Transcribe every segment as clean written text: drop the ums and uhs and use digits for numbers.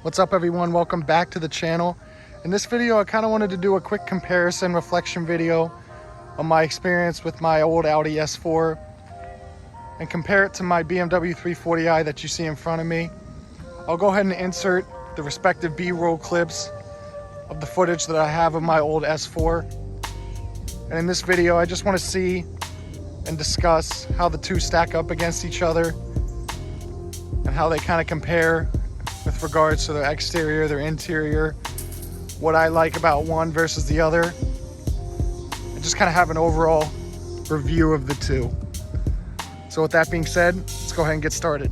What's up everyone, welcome back to the channel. In this video I kind of wanted to do a quick comparison reflection video on my experience with my old Audi S4 and compare it to my BMW 340i that you see in front of me. I'll go ahead and insert the respective B-roll clips of the footage that I have of my old S4. And in this video I just want to see and discuss how the two stack up against each other and how they kind of compare with regards to their exterior, their interior, what I like about one versus the other, and just kind of have an overall review of the two. So with that being said, let's go ahead and get started.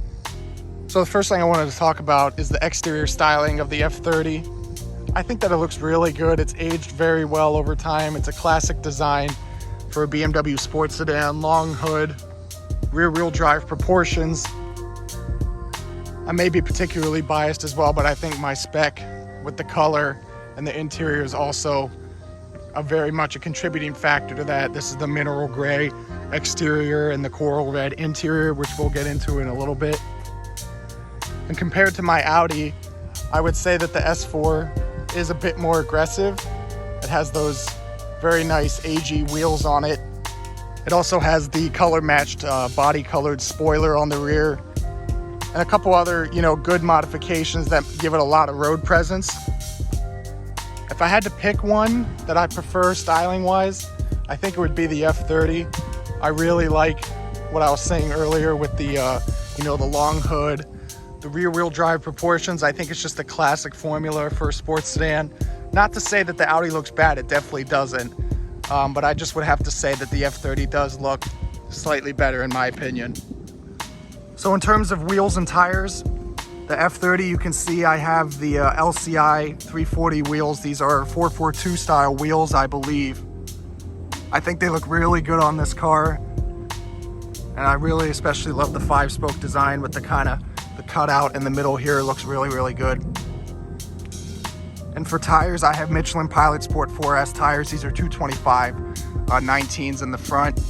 So the first thing I wanted to talk about is the exterior styling of the F30. I think that it looks really good. It's aged very well over time. It's a classic design for a BMW sports sedan, long hood, rear-wheel drive proportions. I may be particularly biased as well, but I think my spec with the color and the interior is also very much a contributing factor to that. This is the mineral gray exterior and the coral red interior, which we'll get into in a little bit. And compared to my Audi, I would say that the S4 is a bit more aggressive. It has those very nice AG wheels on it. It also has the color matched body colored spoiler on the rear, and a couple other, good modifications that give it a lot of road presence. If I had to pick one that I prefer styling wise, I think it would be the F30. I really like what I was saying earlier with the, the long hood, the rear wheel drive proportions. I think it's just a classic formula for a sports sedan. Not to say that the Audi looks bad, it definitely doesn't. But I just would have to say that the F30 does look slightly better in my opinion. So in terms of wheels and tires, the F30, you can see I have the LCI 340 wheels. These are 442 style wheels, I believe. I think they look really good on this car. And I really especially love the 5-spoke design with the cutout in the middle here. It looks really, really good. And for tires, I have Michelin Pilot Sport 4S tires. These are 225 19s in the front.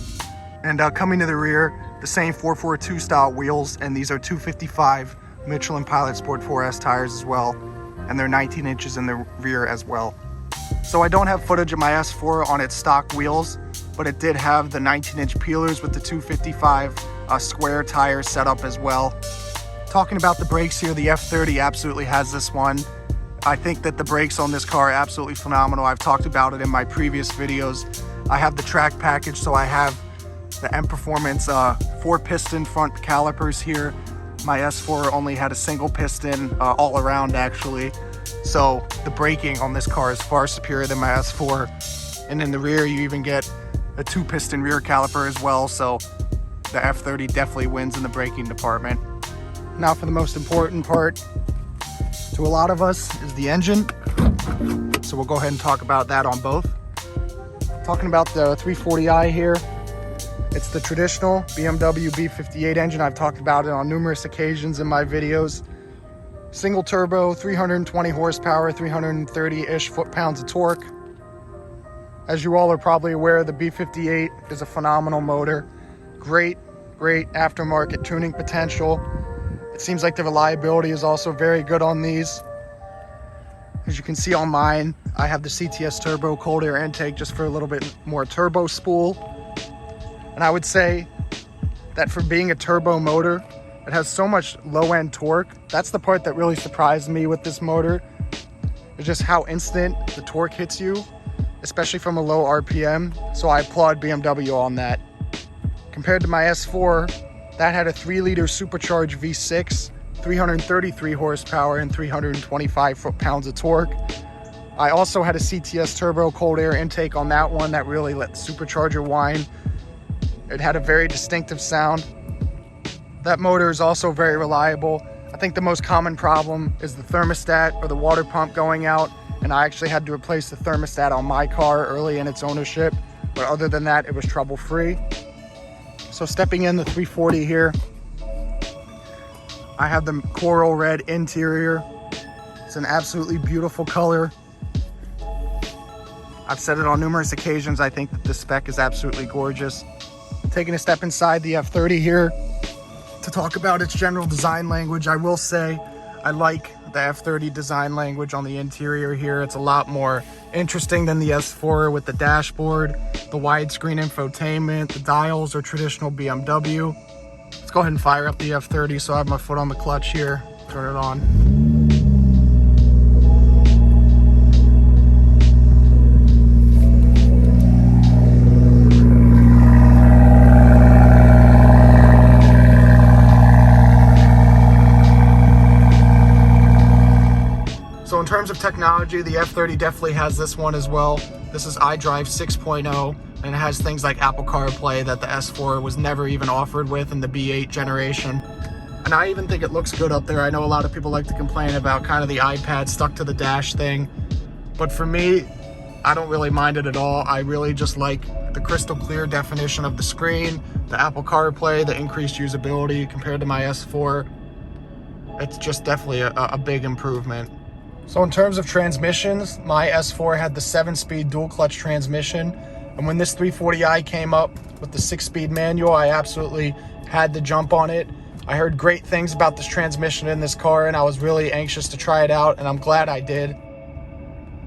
And coming to the rear, the same 442 style wheels, and these are 255 Michelin Pilot Sport 4S tires as well, and they're 19 inches in the rear as well. So I don't have footage of my S4 on its stock wheels, but it did have the 19-inch peelers with the 255 square tires set up as well. Talking about the brakes here, the F30 absolutely has this one. I think that the brakes on this car are absolutely phenomenal. I've talked about it in my previous videos. I have the track package, so I have the M Performance 4-piston front calipers here. My S4 only had a single piston all around actually. So the braking on this car is far superior than my S4. And in the rear, you even get a 2-piston rear caliper as well. So the F30 definitely wins in the braking department. Now for the most important part to a lot of us is the engine. So we'll go ahead and talk about that on both. Talking about the 340i here. It's the traditional BMW B8 engine. I've talked about it on numerous occasions in my videos. Single turbo, 320 horsepower, 330-ish foot-pounds of torque. As you all are probably aware, the B8 is a phenomenal motor. Great aftermarket tuning potential. It seems like the reliability is also very good on these. As you can see on mine, I have the CTS turbo cold air intake just for a little bit more turbo spool. And I would say that for being a turbo motor, it has so much low-end torque. That's the part that really surprised me with this motor. It's just how instant the torque hits you, especially from a low RPM. So I applaud BMW on that. Compared to my S4, that had a 3-liter supercharged V6, 333 horsepower and 325 foot-pounds of torque. I also had a CTS turbo cold air intake on that one that really let the supercharger whine. It had a very distinctive sound. That motor is also very reliable. I think the most common problem is the thermostat or the water pump going out, and I actually had to replace the thermostat on my car early in its ownership, but other than that, it was trouble-free. So stepping in the 340 here, I have the coral red interior. It's an absolutely beautiful color. I've said it on numerous occasions, I think that the spec is absolutely gorgeous. Taking a step inside the F30 here to talk about its general design language, I will say I like the F30 design language on the interior here. It's a lot more interesting than the S4 with the dashboard, the widescreen infotainment, the dials are traditional BMW. Let's go ahead and fire up the F30 so I have my foot on the clutch here. Turn it on. So in terms of technology, the F30 definitely has this one as well. This is iDrive 6.0, and it has things like Apple CarPlay that the S4 was never even offered with in the B8 generation. And I even think it looks good up there. I know a lot of people like to complain about kind of the iPad stuck to the dash thing, but for me, I don't really mind it at all. I really just like the crystal clear definition of the screen, the Apple CarPlay, the increased usability compared to my S4. It's just definitely a big improvement. So in terms of transmissions, my S4 had the 7-speed dual clutch transmission. And when this 340i came up with the 6-speed manual, I absolutely had to jump on it. I heard great things about this transmission in this car, and I was really anxious to try it out, and I'm glad I did.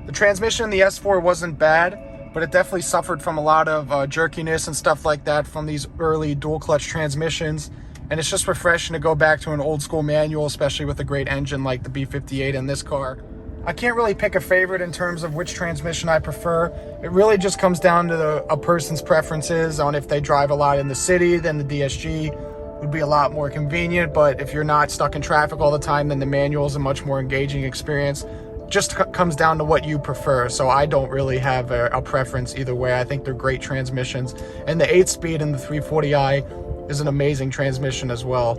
The transmission in the S4 wasn't bad, but it definitely suffered from a lot of jerkiness and stuff like that from these early dual clutch transmissions. And it's just refreshing to go back to an old school manual, especially with a great engine like the B58 in this car. I can't really pick a favorite in terms of which transmission I prefer. It really just comes down to a person's preferences on if they drive a lot in the city, then the DSG would be a lot more convenient. But if you're not stuck in traffic all the time, then the manual is a much more engaging experience. Just comes down to what you prefer. So I don't really have a preference either way. I think they're great transmissions. And the 8-speed in the 340i is an amazing transmission as well.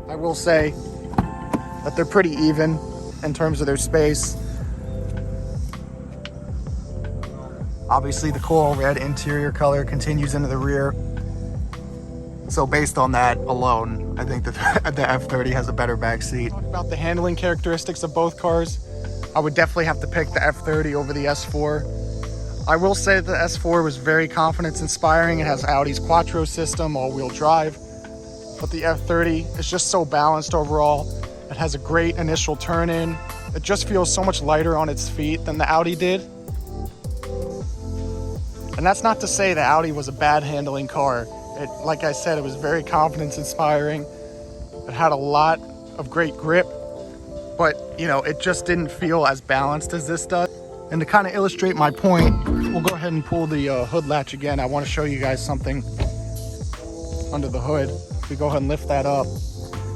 I will say that they're pretty even in terms of their space. Obviously the coral red interior color continues into the rear. So based on that alone, I think that the F30 has a better back seat. Talk about the handling characteristics of both cars. I would definitely have to pick the F30 over the S4. I will say that the S4 was very confidence inspiring. It has Audi's Quattro system, all-wheel drive. But the F30 is just so balanced overall. It has a great initial turn in. It just feels so much lighter on its feet than the Audi did. And that's not to say the Audi was a bad handling car. Like I said, it was very confidence inspiring. It had a lot of great grip, but it just didn't feel as balanced as this does. And to kind of illustrate my point, we'll go ahead and pull the hood latch again. I want to show you guys something under the hood. If we go ahead and lift that up,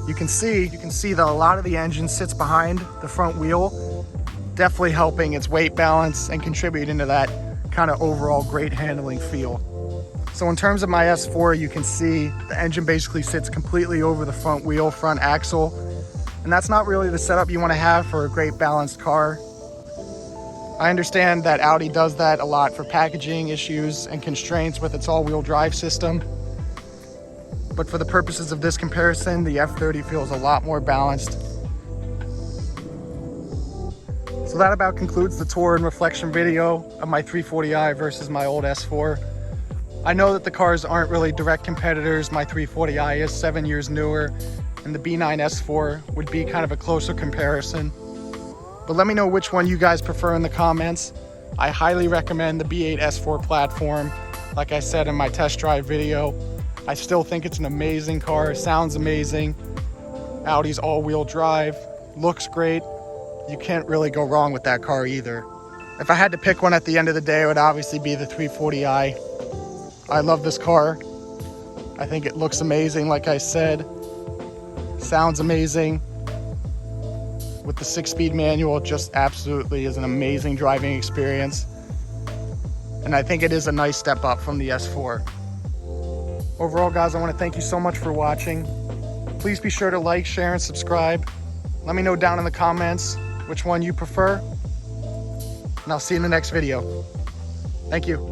you can see that a lot of the engine sits behind the front wheel, definitely helping its weight balance and contributing to that kind of overall great handling feel. So in terms of my S4, you can see the engine basically sits completely over the front wheel, front axle, and that's not really the setup you want to have for a great balanced car. I understand that Audi does that a lot for packaging issues and constraints with its all-wheel drive system. But for the purposes of this comparison, the F30 feels a lot more balanced. So that about concludes the tour and reflection video of my 340i versus my old S4. I know that the cars aren't really direct competitors. My 340i is 7 years newer, and the B9 S4 would be kind of a closer comparison. But let me know which one you guys prefer in the comments. I highly recommend the B8 S4 platform. Like I said in my test drive video, I still think it's an amazing car, sounds amazing. Audi's all-wheel drive, looks great. You can't really go wrong with that car either. If I had to pick one at the end of the day, it would obviously be the 340i. I love this car. I think it looks amazing, like I said. Sounds amazing. With the 6-speed manual, it just absolutely is an amazing driving experience. And I think it is a nice step up from the S4. Overall, guys, I want to thank you so much for watching. Please be sure to like, share, and subscribe. Let me know down in the comments which one you prefer. And I'll see you in the next video. Thank you.